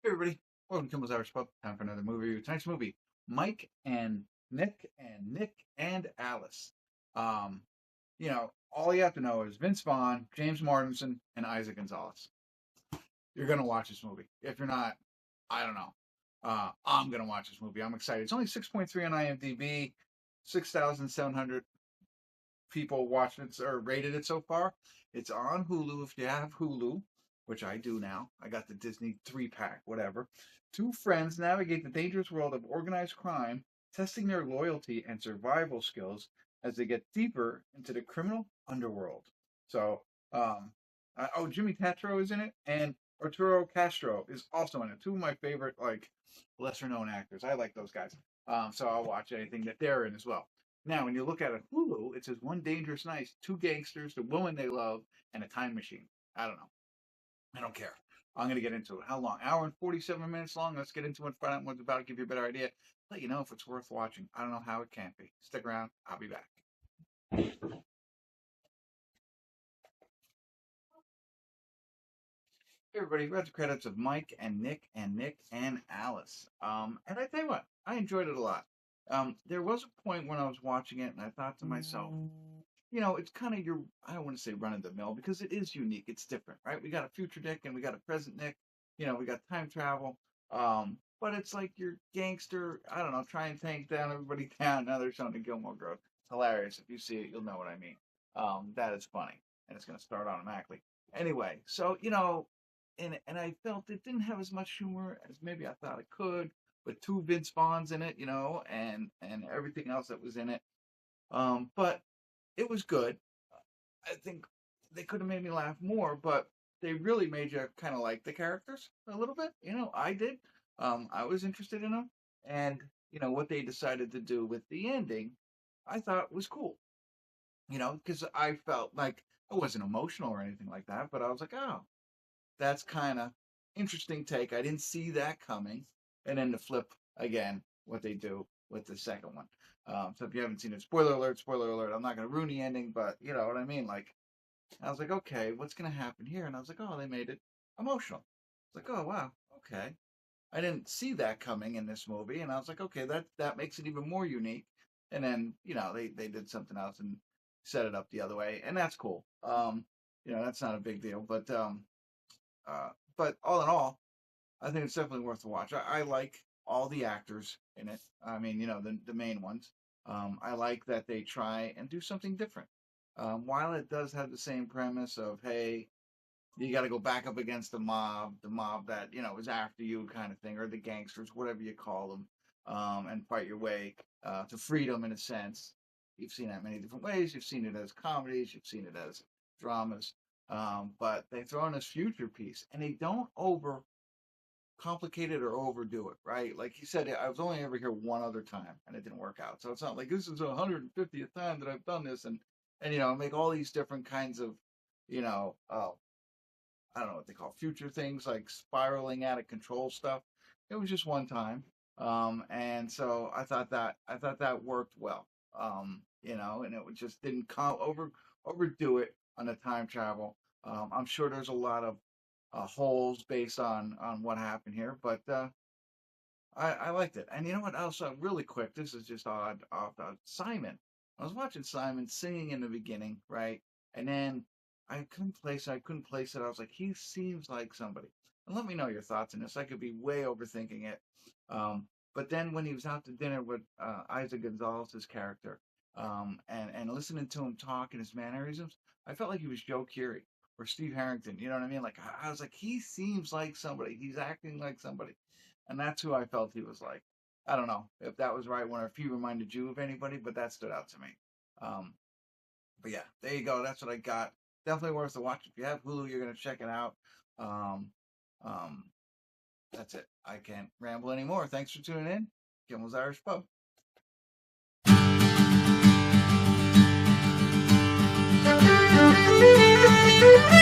Hey everybody, welcome to Kimmel's Irish Pub. Time for another movie review. Tonight's movie, Mike and Nick and Alice. Um, all you have to know is Vince Vaughn, James Marsden, and Eiza González. You're gonna watch this movie. If you're not, I don't know. I'm gonna watch this movie. I'm excited. It's only 6.3 on IMDb. 6,700 people watched it or rated it so far. It's on Hulu if you have Hulu, which I do now. I got the Disney 3-pack, whatever. Two friends navigate the dangerous world of organized crime, testing their loyalty and survival skills as they get deeper into the criminal underworld. So, Jimmy Tatro is in it, and Arturo Castro is also in it. Two of my favorite, lesser-known actors. I like those guys. So I'll watch anything that they're in as well. Now, when you look at a Hulu, it says One Dangerous Night, Two Gangsters, The Woman They Love, and a Time Machine. I don't know. I don't care. I'm going to get into it. How long? Hour and 47 minutes long. Let's get into it. Find out what it's about. Give you a better idea. Let you know if it's worth watching. I don't know how it can't be. Stick around. I'll be back. Hey everybody, read the credits of Mike and Nick and Alice. And I tell you what, I enjoyed it a lot. There was a point when I was watching it and I thought to myself, it's kind of I don't want to say run of the mill because it is unique. It's different, right? We got a future Nick and we got a present Nick. We got time travel. But it's like your gangster, I don't know, try and tank down everybody down. Now they're showing the Gilmore Girls. Hilarious. If you see it, you'll know what I mean. That is funny. And it's going to start automatically. Anyway, so, and I felt it didn't have as much humor as maybe I thought it could. With two Vince Vaughns in it, and everything else that was in it. But it was good. I think they could have made me laugh more, but they really made you kind of like the characters a little bit. I did. I was interested in them, and what they decided to do with the ending, I thought was cool. Because I felt like I wasn't emotional or anything like that, but I was like, oh, that's kind of interesting take. I didn't see that coming. And then to flip again what they do with the second one. So if you haven't seen it, spoiler alert, I'm not going to ruin the ending, but you know what I mean? Like, I was like, okay, what's going to happen here? And I was like, oh, they made it emotional. It's like, oh, wow, okay. I didn't see that coming in this movie. And I was like, okay, that makes it even more unique. And then, they did something else and set it up the other way. And that's cool. That's not a big deal. But all in all, I think it's definitely worth a watch. I like all the actors in it. I mean, the main ones. I like that they try and do something different. While it does have the same premise of, hey, you got to go back up against the mob that, is after you kind of thing, or the gangsters, whatever you call them, and fight your way to freedom in a sense. You've seen that many different ways. You've seen it as comedies. You've seen it as dramas. But they throw in this future piece, and they don't complicate it or overdo it, right? Like he said, I was only ever here one other time and it didn't work out. So it's not like this is the 150th time that I've done this and make all these different kinds of, I don't know what they call future things, like spiraling out of control stuff. It was just one time. And so I thought that worked well. And it just didn't overdo it on the time travel. I'm sure there's a lot of holes based on what happened here, but I liked it. And you know what else? Really quick, this is just odd. Simon. I was watching Simon singing in the beginning, right? And then I couldn't place it. I was like, he seems like somebody. And let me know your thoughts on this. I could be way overthinking it. But then when he was out to dinner with Eiza González's character, and listening to him talk and his mannerisms, I felt like he was Joe Keery or Steve Harrington. You know what I mean? Like, I was like, he seems like somebody. He's acting like somebody. And that's who I felt he was like. I don't know if that was right or if he reminded you of anybody, but that stood out to me. But yeah, there you go. That's what I got. Definitely worth a watch. If you have Hulu, you're going to check it out. That's it. I can't ramble anymore. Thanks for tuning in. Kimmel's Irish Pub. Thank you.